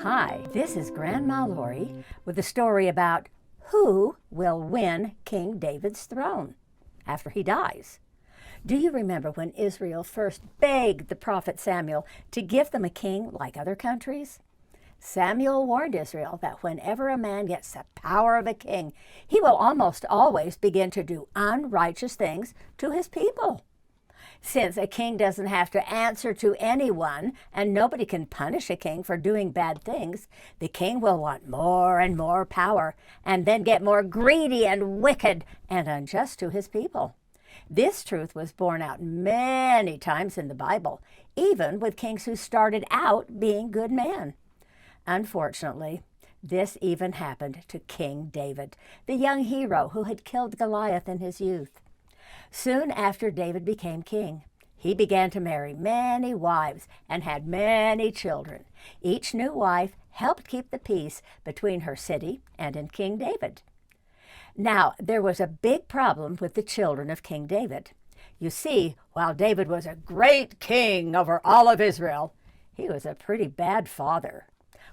Hi, this is Grandma Lorie with a story about who will win King David's throne after he dies. Do you remember when Israel first begged the prophet Samuel to give them a king like other countries? Samuel warned Israel that whenever a man gets the power of a king, he will almost always begin to do unrighteous things to his people. Since a king doesn't have to answer to anyone and nobody can punish a king for doing bad things, the king will want more and more power and then get more greedy and wicked and unjust to his people. This truth was borne out many times in the Bible, even with kings who started out being good men. Unfortunately, this even happened to King David, the young hero who had killed Goliath in his youth. Soon after David became king, he began to marry many wives and had many children. Each new wife helped keep the peace between her city and in King David. Now, there was a big problem with the children of King David. You see, while David was a great king over all of Israel, he was a pretty bad father.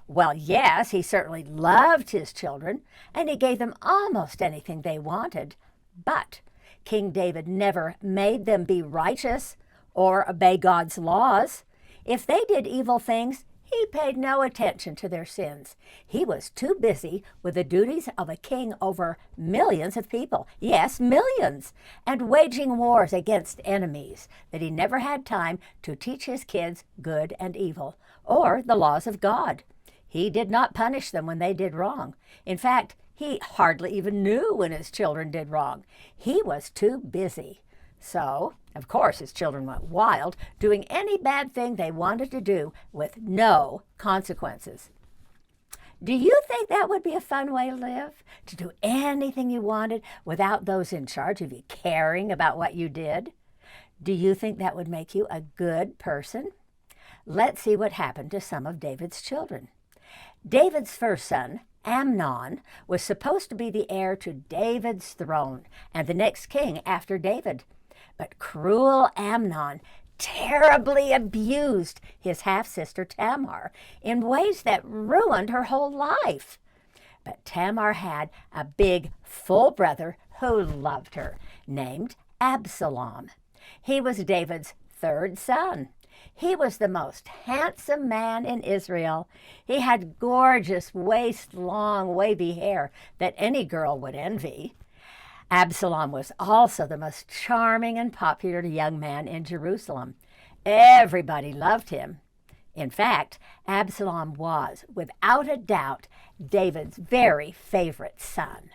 Well, yes, he certainly loved his children, and he gave them almost anything they wanted, but King David never made them be righteous or obey God's laws. If they did evil things, he paid no attention to their sins. He was too busy with the duties of a king over millions of people, yes, millions, and waging wars against enemies that he never had time to teach his kids good and evil or the laws of God. He did not punish them when they did wrong. In fact, he hardly even knew when his children did wrong. He was too busy. So, of course, his children went wild, doing any bad thing they wanted to do with no consequences. Do you think that would be a fun way to live? To do anything you wanted without those in charge of you caring about what you did? Do you think that would make you a good person? Let's see what happened to some of David's children. David's first son, Amnon, was supposed to be the heir to David's throne and the next king after David. But cruel Amnon terribly abused his half-sister Tamar in ways that ruined her whole life. But Tamar had a big, full brother who loved her, named Absalom. He was David's third son. He was the most handsome man in Israel. He had gorgeous, waist-long, wavy hair that any girl would envy. Absalom was also the most charming and popular young man in Jerusalem. Everybody loved him. In fact, Absalom was, without a doubt, David's very favorite son.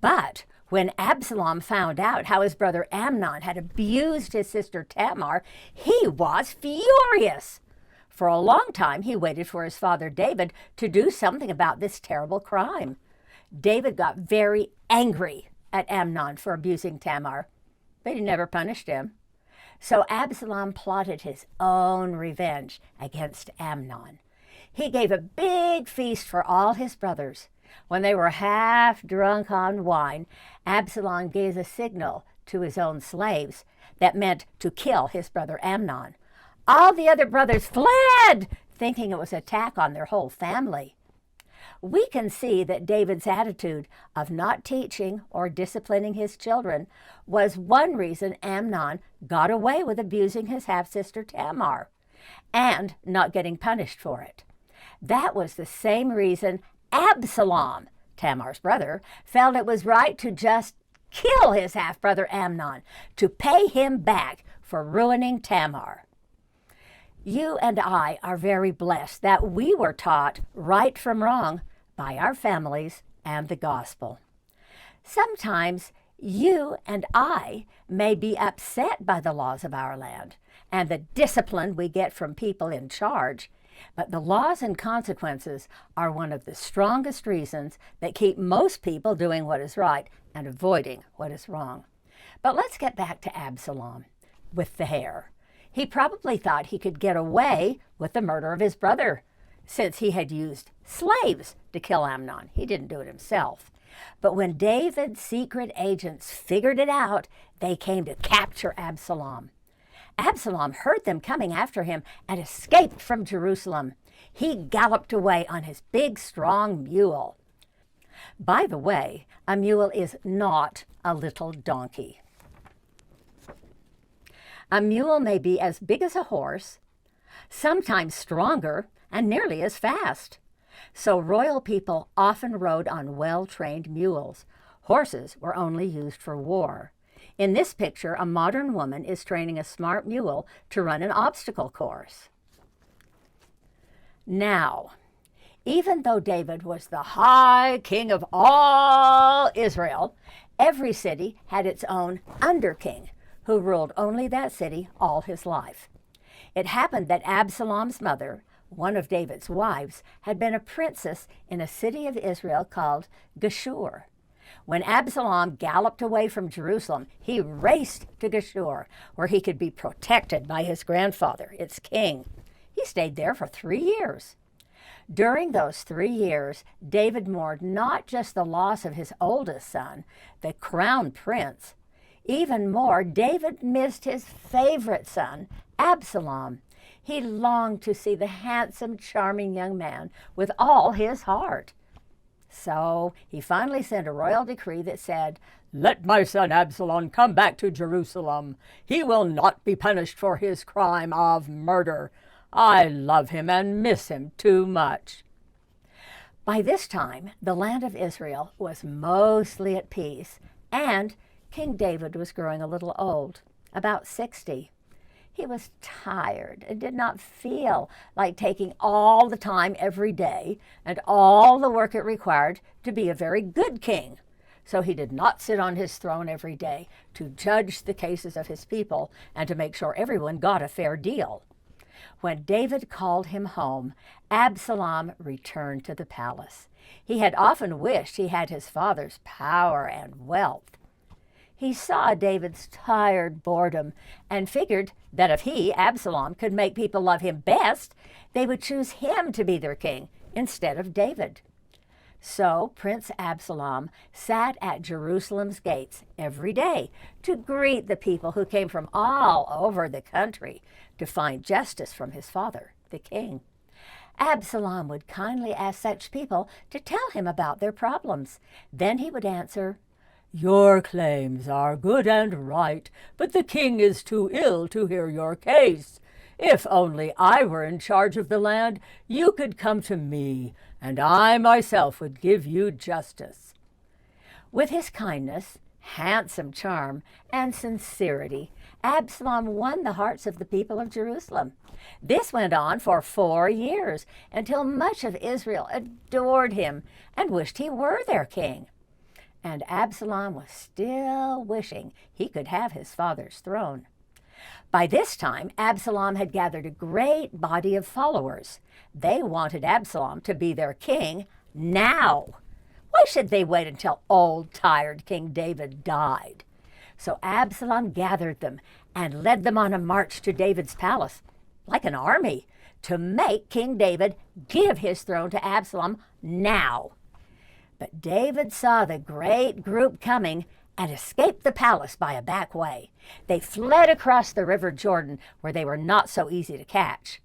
But when Absalom found out how his brother Amnon had abused his sister Tamar, he was furious. For a long time, he waited for his father David to do something about this terrible crime. David got very angry at Amnon for abusing Tamar, but he never punished him. So Absalom plotted his own revenge against Amnon. He gave a big feast for all his brothers. When they were half drunk on wine, Absalom gave a signal to his own slaves that meant to kill his brother Amnon. All the other brothers fled, thinking it was an attack on their whole family. We can see that David's attitude of not teaching or disciplining his children was one reason Amnon got away with abusing his half-sister Tamar and not getting punished for it. That was the same reason Absalom, Tamar's brother, felt it was right to just kill his half-brother Amnon to pay him back for ruining Tamar. You and I are very blessed that we were taught right from wrong by our families and the gospel. Sometimes you and I may be upset by the laws of our land and the discipline we get from people in charge, but the laws and consequences are one of the strongest reasons that keep most people doing what is right and avoiding what is wrong. But let's get back to Absalom with the hair. He probably thought he could get away with the murder of his brother, since he had used slaves to kill Amnon. He didn't do it himself. But when David's secret agents figured it out, they came to capture Absalom. Absalom heard them coming after him and escaped from Jerusalem. He galloped away on his big, strong mule. By the way, a mule is not a little donkey. A mule may be as big as a horse, sometimes stronger, and nearly as fast. So royal people often rode on well-trained mules. Horses were only used for war. In this picture, a modern woman is training a smart mule to run an obstacle course. Now, even though David was the high king of all Israel, every city had its own under-king who ruled only that city all his life. It happened that Absalom's mother, one of David's wives, had been a princess in a city of Israel called Geshur. When Absalom galloped away from Jerusalem, he raced to Geshur, where he could be protected by his grandfather, its king. He stayed there for 3 years. During those 3 years, David mourned not just the loss of his oldest son, the crown prince. Even more, David missed his favorite son, Absalom. He longed to see the handsome, charming young man with all his heart. So he finally sent a royal decree that said, "Let my son Absalom come back to Jerusalem. He will not be punished for his crime of murder. I love him and miss him too much." By this time, the land of Israel was mostly at peace, and King David was growing a little old, about 60. He was tired and did not feel like taking all the time every day and all the work it required to be a very good king. So he did not sit on his throne every day to judge the cases of his people and to make sure everyone got a fair deal. When David called him home, Absalom returned to the palace. He had often wished he had his father's power and wealth. He saw David's tired boredom and figured that if he, Absalom, could make people love him best, they would choose him to be their king instead of David. So Prince Absalom sat at Jerusalem's gates every day to greet the people who came from all over the country to find justice from his father, the king. Absalom would kindly ask such people to tell him about their problems. Then he would answer, "Your claims are good and right, but the king is too ill to hear your case. If only I were in charge of the land, you could come to me, and I myself would give you justice." With his kindness, handsome charm, and sincerity, Absalom won the hearts of the people of Jerusalem. This went on for 4 years, until much of Israel adored him and wished he were their king. And Absalom was still wishing he could have his father's throne. By this time, Absalom had gathered a great body of followers. They wanted Absalom to be their king now. Why should they wait until old, tired King David died? So Absalom gathered them and led them on a march to David's palace, like an army, to make King David give his throne to Absalom now. But David saw the great group coming and escaped the palace by a back way. They fled across the river Jordan, where they were not so easy to catch.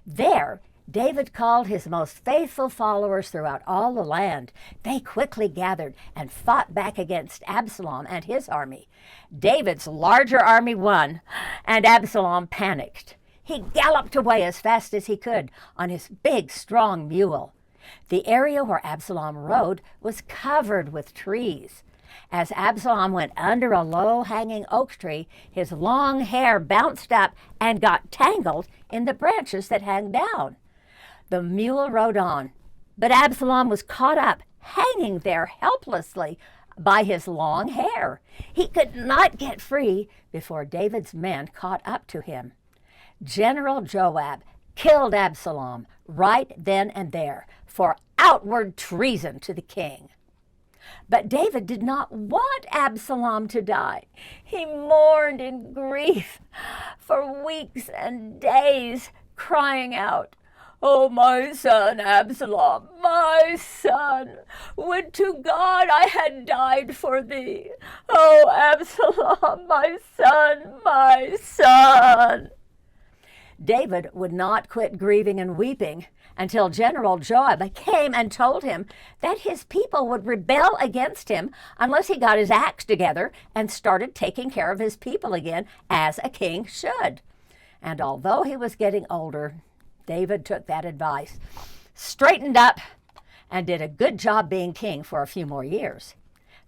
There, David called his most faithful followers throughout all the land. They quickly gathered and fought back against Absalom and his army. David's larger army won, and Absalom panicked. He galloped away as fast as he could on his big, strong mule. The area where Absalom rode was covered with trees. As Absalom went under a low-hanging oak tree, his long hair bounced up and got tangled in the branches that hung down. The mule rode on, but Absalom was caught up, hanging there helplessly by his long hair. He could not get free before David's men caught up to him. General Joab killed Absalom right then and there for outward treason to the king. But David did not want Absalom to die. He mourned in grief for weeks and days, crying out, "Oh, my son Absalom, my son, would to God I had died for thee. Oh, Absalom, my son, my son." David would not quit grieving and weeping until General Joab came and told him that his people would rebel against him unless he got his acts together and started taking care of his people again as a king should. And although he was getting older, David took that advice, straightened up, and did a good job being king for a few more years.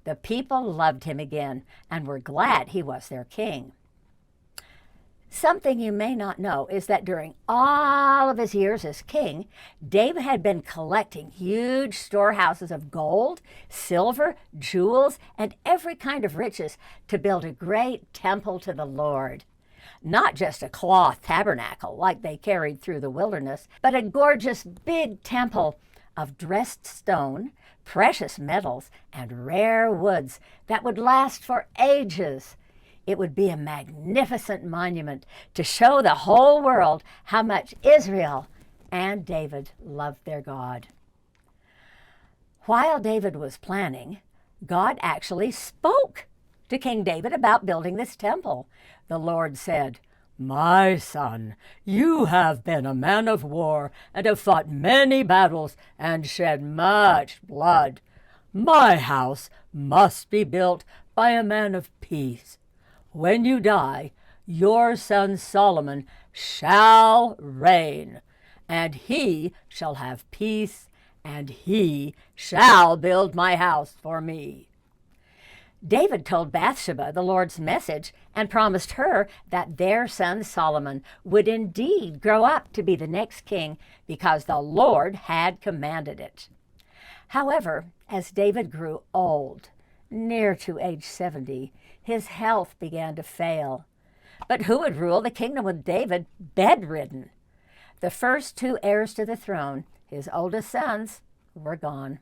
The people loved him again and were glad he was their king. Something you may not know is that during all of his years as king, David had been collecting huge storehouses of gold, silver, jewels, and every kind of riches to build a great temple to the Lord. Not just a cloth tabernacle like they carried through the wilderness, but a gorgeous big temple of dressed stone, precious metals, and rare woods that would last for ages. It would be a magnificent monument to show the whole world how much Israel and David loved their God. While David was planning, God actually spoke to King David about building this temple. The Lord said, "My son, you have been a man of war and have fought many battles and shed much blood. My house must be built by a man of peace. When you die, your son Solomon shall reign, and he shall have peace, and he shall build my house for me." David told Bathsheba the Lord's message and promised her that their son Solomon would indeed grow up to be the next king because the Lord had commanded it. However, as David grew old, near to age 70, his health began to fail. But who would rule the kingdom with David bedridden? The first two heirs to the throne, his oldest sons, were gone.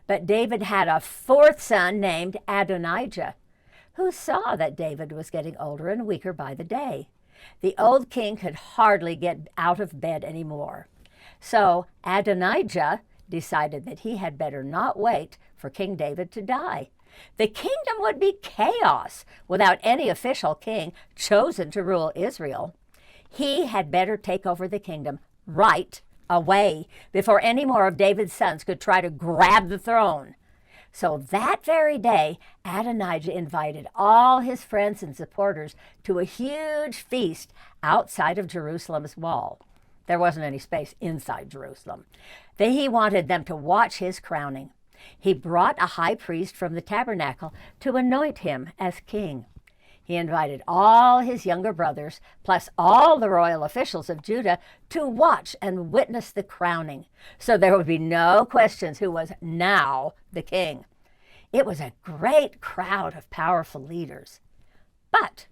But David had a fourth son named Adonijah, who saw that David was getting older and weaker by the day. The old king could hardly get out of bed anymore. So Adonijah decided that he had better not wait for King David to die. The kingdom would be chaos without any official king chosen to rule Israel. He had better take over the kingdom right away before any more of David's sons could try to grab the throne. So that very day, Adonijah invited all his friends and supporters to a huge feast outside of Jerusalem's wall. There wasn't any space inside Jerusalem. He wanted them to watch his crowning. He brought a high priest from the tabernacle to anoint him as king. He invited all his younger brothers, plus all the royal officials of Judah, to watch and witness the crowning, so there would be no questions who was now the king. It was a great crowd of powerful leaders. But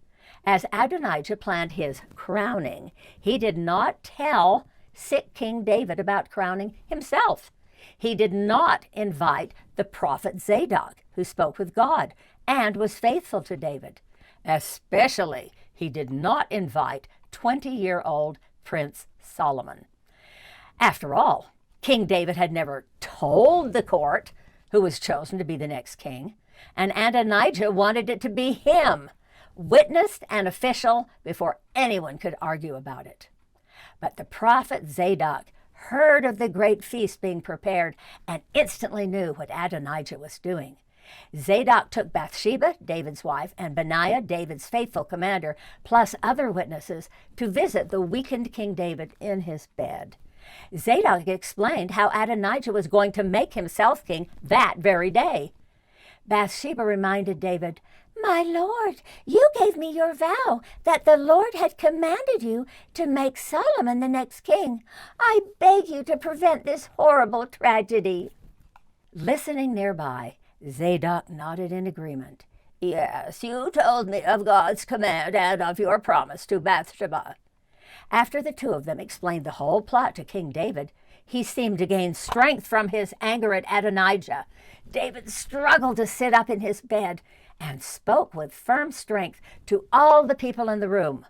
as Adonijah planned his crowning, he did not tell sick King David about crowning himself. He did not invite the prophet Zadok, who spoke with God and was faithful to David. Especially, he did not invite 20-year-old Prince Solomon. After all, King David had never told the court who was chosen to be the next king, and Adonijah wanted it to be him, witnessed and official before anyone could argue about it. But the prophet Zadok heard of the great feast being prepared and instantly knew what Adonijah was doing. Zadok took Bathsheba, David's wife, and Benaiah, David's faithful commander, plus other witnesses, to visit the weakened King David in his bed. Zadok explained how Adonijah was going to make himself king that very day. Bathsheba reminded David, "My lord, you gave me your vow that the Lord had commanded you to make Solomon the next king. I beg you to prevent this horrible tragedy." Listening nearby, Zadok nodded in agreement. "Yes, you told me of God's command and of your promise to Bathsheba." After the two of them explained the whole plot to King David, he seemed to gain strength from his anger at Adonijah. David struggled to sit up in his bed and spoke with firm strength to all the people in the room.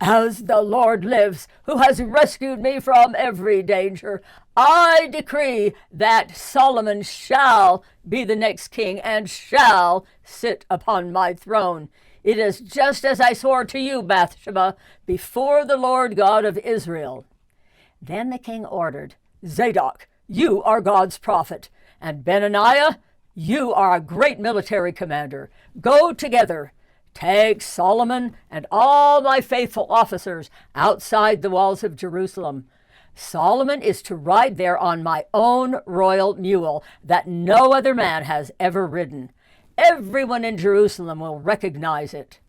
"As the Lord lives, who has rescued me from every danger, I decree that Solomon shall be the next king and shall sit upon my throne. It is just as I swore to you, Bathsheba, before the Lord God of Israel." Then the king ordered, "Zadok, you are God's prophet, and Benaniah, you are a great military commander. Go together. Take Solomon and all my faithful officers outside the walls of Jerusalem. Solomon is to ride there on my own royal mule that no other man has ever ridden. Everyone in Jerusalem will recognize it."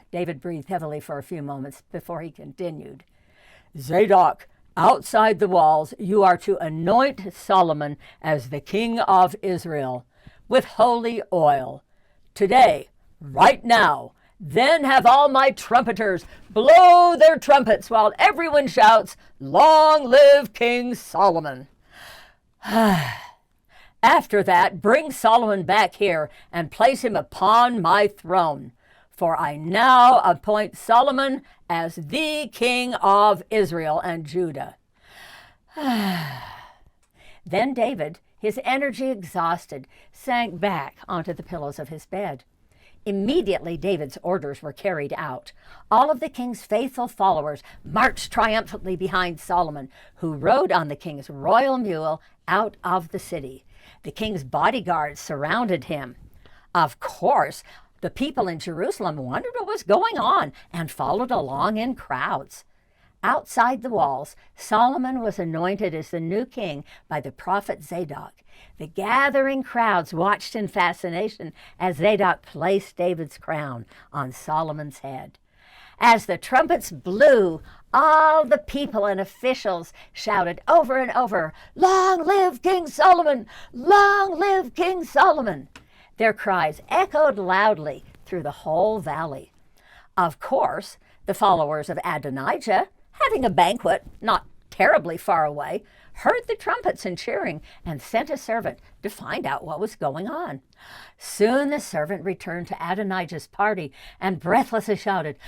David breathed heavily for a few moments before he continued. "Zadok, outside the walls, you are to anoint Solomon as the king of Israel with holy oil. Today, right now. Then have all my trumpeters blow their trumpets while everyone shouts, 'Long live King Solomon.' After that, bring Solomon back here and place him upon my throne. For I now appoint Solomon as the king of Israel and Judah." Then David, his energy exhausted, sank back onto the pillows of his bed. Immediately, David's orders were carried out. All of the king's faithful followers marched triumphantly behind Solomon, who rode on the king's royal mule out of the city. The king's bodyguards surrounded him. Of course, the people in Jerusalem wondered what was going on and followed along in crowds. Outside the walls, Solomon was anointed as the new king by the prophet Zadok. The gathering crowds watched in fascination as Zadok placed David's crown on Solomon's head. As the trumpets blew, all the people and officials shouted over and over, "Long live King Solomon! Long live King Solomon!" Their cries echoed loudly through the whole valley. Of course, the followers of Adonijah, having a banquet not terribly far away, heard the trumpets and cheering and sent a servant to find out what was going on. Soon the servant returned to Adonijah's party and breathlessly shouted,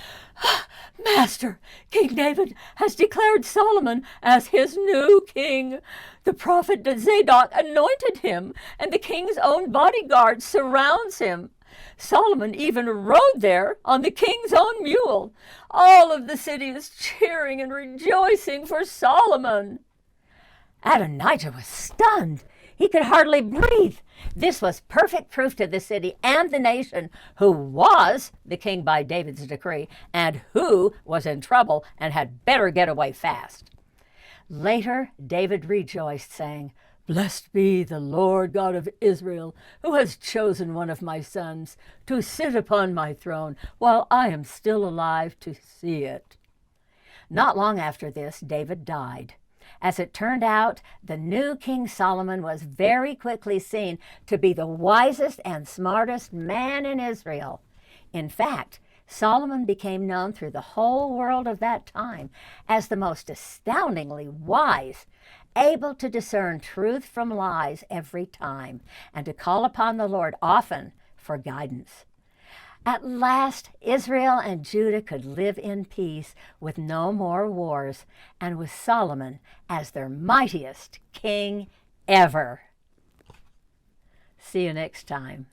"Master, King David has declared Solomon as his new king. The prophet Zadok anointed him, and the king's own bodyguard surrounds him. Solomon even rode there on the king's own mule. All of the city is cheering and rejoicing for Solomon." Adonijah was stunned. He could hardly breathe. This was perfect proof to the city and the nation who was the king by David's decree and who was in trouble and had better get away fast. Later, David rejoiced, saying, "Blessed be the Lord God of Israel, who has chosen one of my sons to sit upon my throne while I am still alive to see it." Not long after this, David died. As it turned out, the new King Solomon was very quickly seen to be the wisest and smartest man in Israel. In fact, Solomon became known through the whole world of that time as the most astoundingly wise, able to discern truth from lies every time, and to call upon the Lord often for guidance. At last, Israel and Judah could live in peace with no more wars, and with Solomon as their mightiest king ever. See you next time.